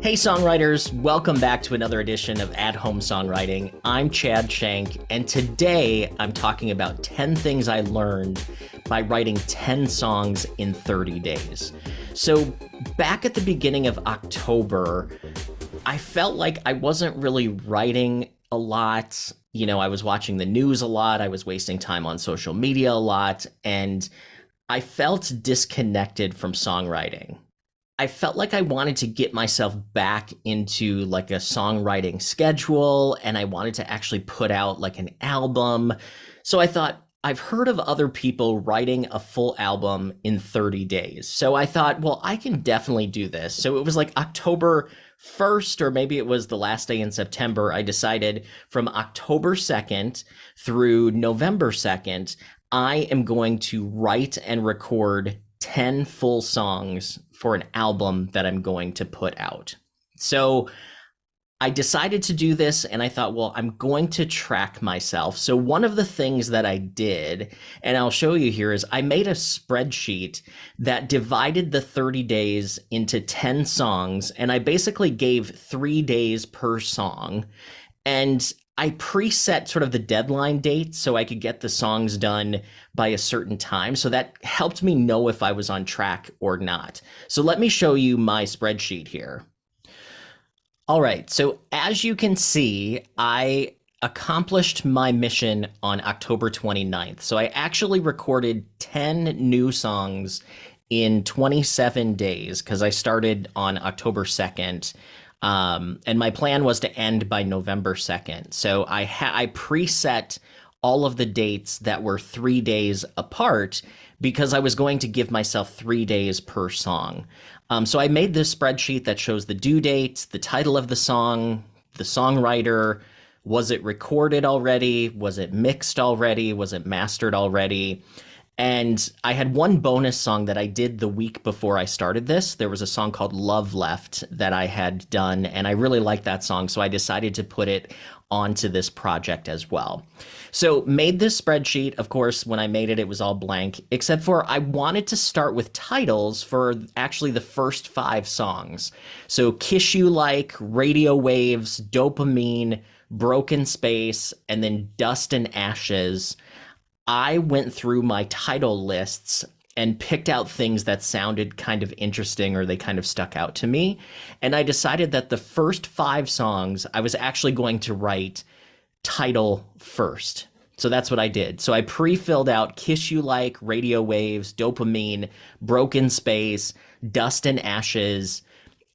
Hey songwriters, welcome back to another edition of At Home Songwriting. I'm Chad Shank, and today I'm talking about 10 things I learned by writing 10 songs in 30 days. So back at the beginning of October, I felt like I wasn't really writing a lot. I was watching the news a lot, I was wasting time on social media a lot, and I felt disconnected from songwriting. I felt like I wanted to get myself back into like a songwriting schedule, and I wanted to actually put out like an album. So I thought, I've heard of other people writing a full album in 30 days. So I thought, well, I can definitely do this. So it was like October 1st, or maybe it was the last day in September. I decided from October 2nd through November 2nd, I am going to write and record 10 full songs for an album that I'm going to put out. So I decided to do this, and I thought, well, I'm going to track myself. So one of the things that I did, and I'll show you here, is I made a spreadsheet that divided the 30 days into 10 songs, and I basically gave 3 days per song. And I preset sort of the deadline date so I could get the songs done by a certain time. So that helped me know if I was on track or not. So let me show you my spreadsheet here. All right, so as you can see, I accomplished my mission on October 29th. So I actually recorded 10 new songs in 27 days because I started on October 2nd. And my plan was to end by November 2nd. So I preset all of the dates that were 3 days apart because I was going to give myself 3 days per song. So I made this spreadsheet that shows the due date, the title of the song, the songwriter, was it recorded already? Was it mixed already? Was it mastered already? And I had one bonus song that I did the week before I started this. There was a song called Love Left that I had done, and I really liked that song, so I decided to put it onto this project as well. So made this spreadsheet. Of course, when I made it, it was all blank, except for I wanted to start with titles for actually the first 5 songs. So Kiss You Like, Radio Waves, Dopamine, Broken Space, and then Dust and Ashes. I went through my title lists and picked out things that sounded kind of interesting or they kind of stuck out to me. And I decided that the first 5 songs I was actually going to write title first. So that's what I did. So I pre-filled out Kiss You Like, Radio Waves, Dopamine, Broken Space, Dust and Ashes.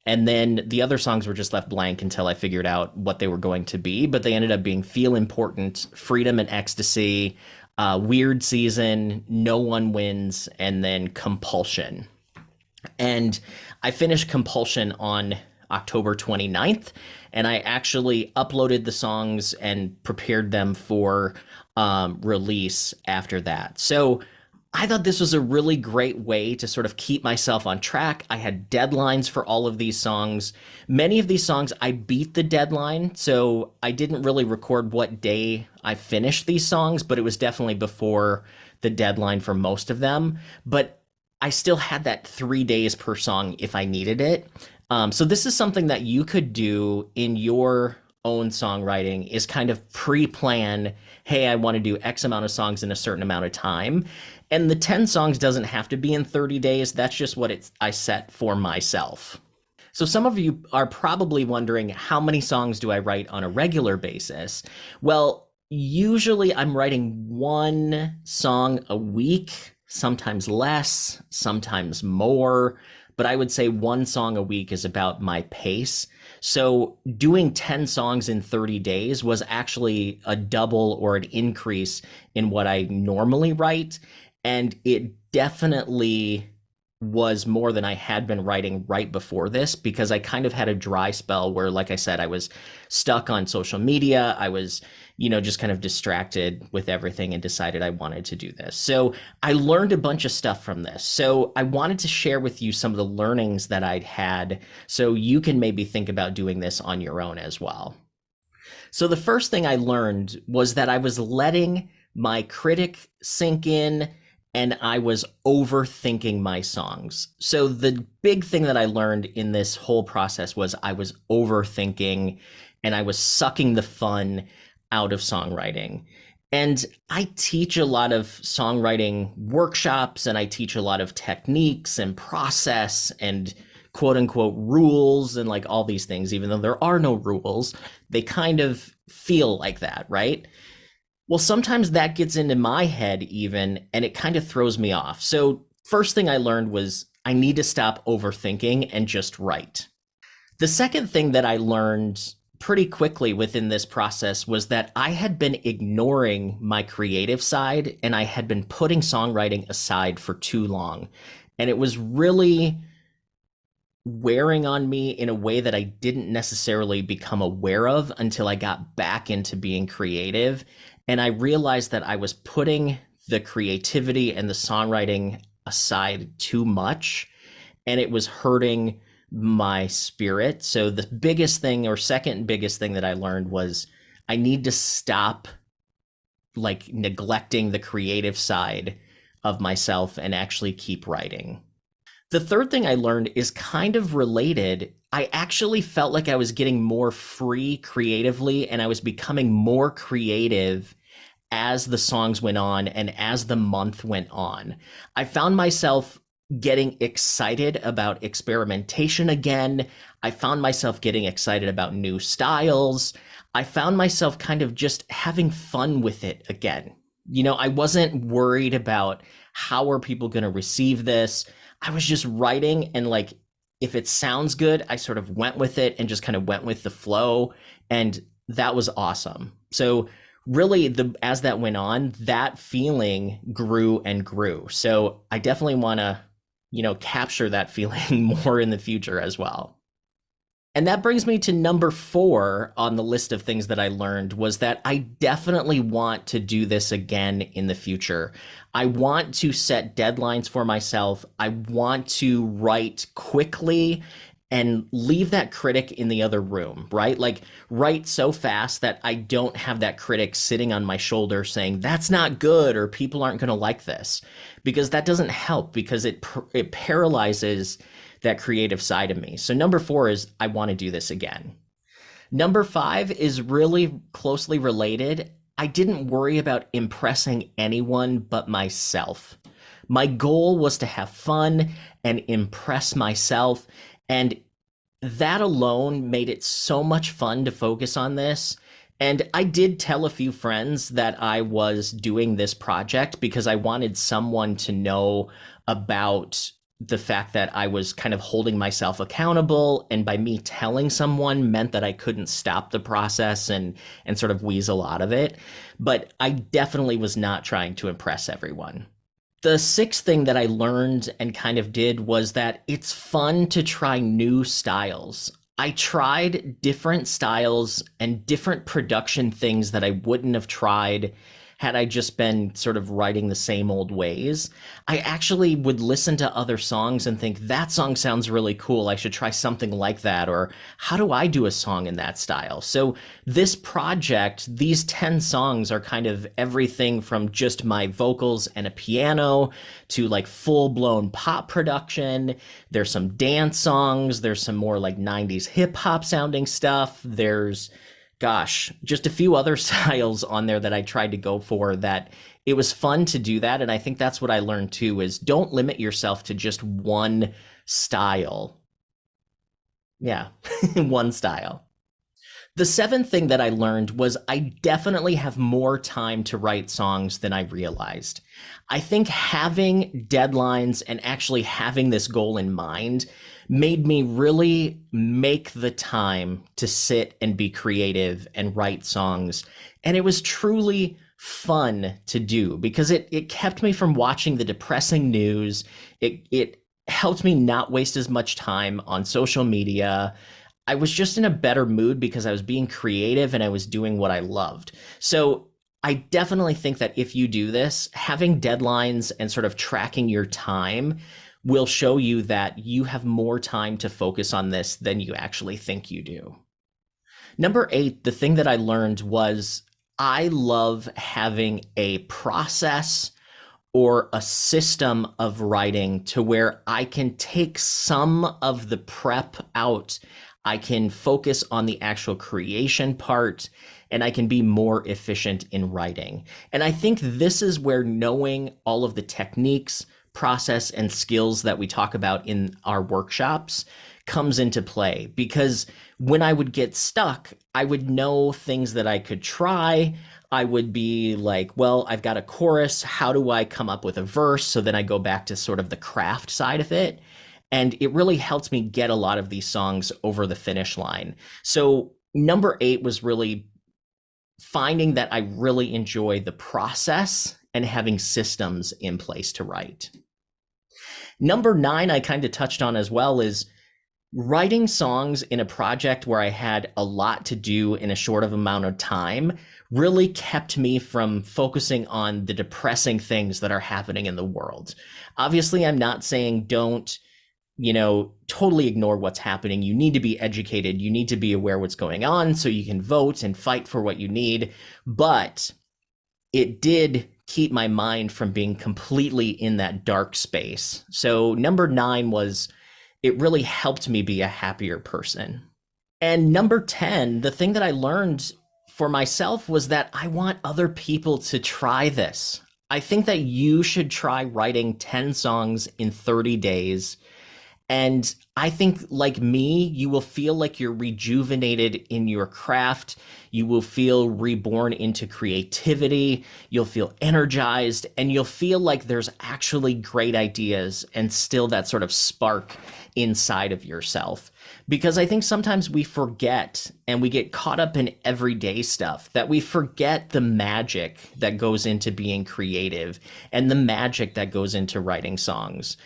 And then the other songs were just left blank until I figured out what they were going to be. But they ended up being Feel Important, Freedom and Ecstasy, Weird Season, No One Wins, and then Compulsion. And I finished Compulsion on October 29th, and I actually uploaded the songs and prepared them for release after that. So I thought this was a really great way to sort of keep myself on track. I had deadlines for all of these songs. Many of these songs, I beat the deadline, so I didn't really record what day I finished these songs, but it was definitely before the deadline for most of them. But I still had that 3 days per song if I needed it. So this is something that you could do in your own songwriting, is kind of pre-plan, hey, I want to do X amount of songs in a certain amount of time. And the 10 songs doesn't have to be in 30 days. That's just what I set for myself. So some of you are probably wondering, how many songs do I write on a regular basis? Well, usually I'm writing 1 song a week, sometimes less, sometimes more, but I would say 1 song a week is about my pace. So doing 10 songs in 30 days was actually a double or an increase in what I normally write. And it definitely was more than I had been writing right before this, because I kind of had a dry spell where, like I said, I was stuck on social media. I was, just kind of distracted with everything and decided I wanted to do this. So I learned a bunch of stuff from this. So I wanted to share with you some of the learnings that I'd had so you can maybe think about doing this on your own as well. So the first thing I learned was that I was letting my critic sink in and I was overthinking my songs. So the big thing that I learned in this whole process was I was overthinking and I was sucking the fun out of songwriting. And I teach a lot of songwriting workshops and I teach a lot of techniques and process and quote unquote rules and like all these things, even though there are no rules, they kind of feel like that, right? Well, sometimes that gets into my head even, and it kind of throws me off. So, first thing I learned was I need to stop overthinking and just write. The second thing that I learned pretty quickly within this process was that I had been ignoring my creative side and I had been putting songwriting aside for too long. And it was really wearing on me in a way that I didn't necessarily become aware of until I got back into being creative. And I realized that I was putting the creativity and the songwriting aside too much, and it was hurting my spirit. So, the biggest thing, or second biggest thing that I learned was I need to stop like neglecting the creative side of myself and actually keep writing. The third thing I learned is kind of related. I actually felt like I was getting more free creatively and I was becoming more creative as the songs went on and as the month went on. I found myself getting excited about experimentation again. I found myself getting excited about new styles. I found myself kind of just having fun with it again. I wasn't worried about how are people going to receive this. I was just writing and like if it sounds good, I sort of went with it and just kind of went with the flow and that was awesome. So really as that went on, that feeling grew and grew. So I definitely want to, capture that feeling more in the future as well. And that brings me to number 4 on the list of things that I learned was that I definitely want to do this again in the future. I want to set deadlines for myself. I want to write quickly and leave that critic in the other room, right? Like write so fast that I don't have that critic sitting on my shoulder saying that's not good or people aren't going to like this, because that doesn't help because it paralyzes that creative side of me. So number 4 is I want to do this again. Number 5 is really closely related. I didn't worry about impressing anyone but myself. My goal was to have fun and impress myself. And that alone made it so much fun to focus on this. And I did tell a few friends that I was doing this project because I wanted someone to know about the fact that I was kind of holding myself accountable. And by me telling someone meant that I couldn't stop the process and sort of weasel out of it. But I definitely was not trying to impress everyone. The sixth thing that I learned and kind of did was that it's fun to try new styles. I tried different styles and different production things that I wouldn't have tried had I just been sort of writing the same old ways. I actually would listen to other songs and think that song sounds really cool. I should try something like that. Or how do I do a song in that style? So this project, these 10 songs are kind of everything from just my vocals and a piano to like full blown pop production. There's some dance songs. There's some more like 90s hip hop sounding stuff. There's just a few other styles on there that I tried to go for that it was fun to do that. And I think that's what I learned too is don't limit yourself to just one style. Yeah, one style. The seventh thing that I learned was I definitely have more time to write songs than I realized. I think having deadlines and actually having this goal in mind made me really make the time to sit and be creative and write songs. And it was truly fun to do because it kept me from watching the depressing news. It helped me not waste as much time on social media. I was just in a better mood because I was being creative and I was doing what I loved. So I definitely think that if you do this, having deadlines and sort of tracking your time will show you that you have more time to focus on this than you actually think you do. Number 8, the thing that I learned was I love having a process or a system of writing to where I can take some of the prep out. I can focus on the actual creation part and I can be more efficient in writing. And I think this is where knowing all of the techniques, process, and skills that we talk about in our workshops comes into play. Because when I would get stuck, I would know things that I could try. I would be like, well, I've got a chorus. How do I come up with a verse? So then I go back to sort of the craft side of it. And it really helped me get a lot of these songs over the finish line. So number 8 was really finding that I really enjoy the process and having systems in place to write. Number 9, I kind of touched on as well, is writing songs in a project where I had a lot to do in a short of amount of time really kept me from focusing on the depressing things that are happening in the world. Obviously, I'm not saying don't, totally ignore what's happening. You need to be educated. You need to be aware what's going on so you can vote and fight for what you need. But it did keep my mind from being completely in that dark space. So number 9 was, it really helped me be a happier person. And number 10, the thing that I learned for myself was that I want other people to try this. I think that you should try writing 10 songs in 30 days. And I think, like me, you will feel like you're rejuvenated in your craft. You will feel reborn into creativity. You'll feel energized, and you'll feel like there's actually great ideas and still that sort of spark inside of yourself. Because I think sometimes we forget and we get caught up in everyday stuff, that we forget the magic that goes into being creative and the magic that goes into writing songs.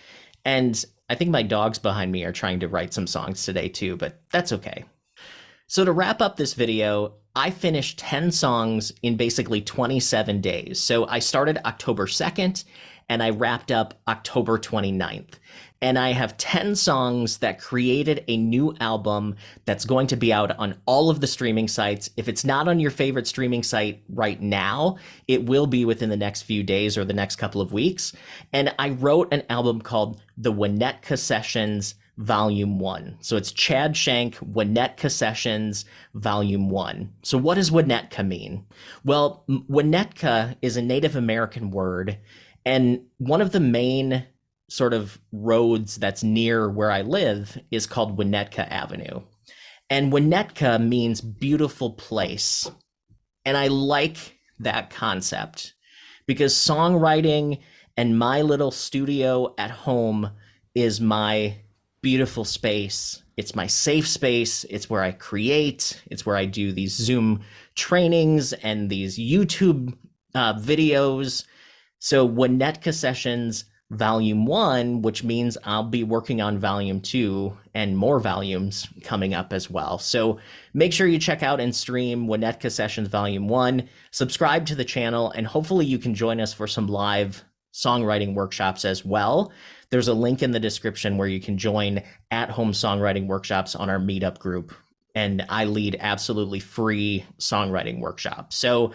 And I think my dogs behind me are trying to write some songs today too, but that's okay. So to wrap up this video, I finished 10 songs in basically 27 days. So I started October 2nd and I wrapped up October 29th. And I have 10 songs that created a new album that's going to be out on all of the streaming sites. If it's not on your favorite streaming site right now, it will be within the next few days or the next couple of weeks. And I wrote an album called The Winnetka Sessions Volume 1. So it's Chad Shank, Winnetka Sessions Volume 1. So what does Winnetka mean? Well, Winnetka is a Native American word, and one of the main sort of roads that's near where I live is called Winnetka Avenue. And Winnetka means beautiful place. And I like that concept because songwriting and my little studio at home is my beautiful space. It's my safe space. It's where I create. It's where I do these Zoom trainings and these YouTube videos. So Winnetka Sessions Volume 1, which means I'll be working on Volume 2 and more volumes coming up as well. So make sure you check out and stream Winnetka Sessions Volume 1, subscribe to the channel, and hopefully you can join us for some live songwriting workshops as well. There's a link in the description where you can join at-home songwriting workshops on our meetup group. And I lead absolutely free songwriting workshops. So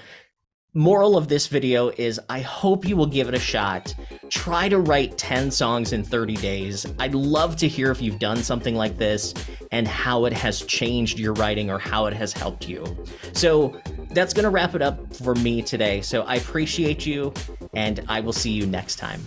moral of this video is I hope you will give it a shot. Try to write 10 songs in 30 days. I'd love to hear if you've done something like this and how it has changed your writing or how it has helped you. So that's going to wrap it up for me today. So I appreciate you, and I will see you next time.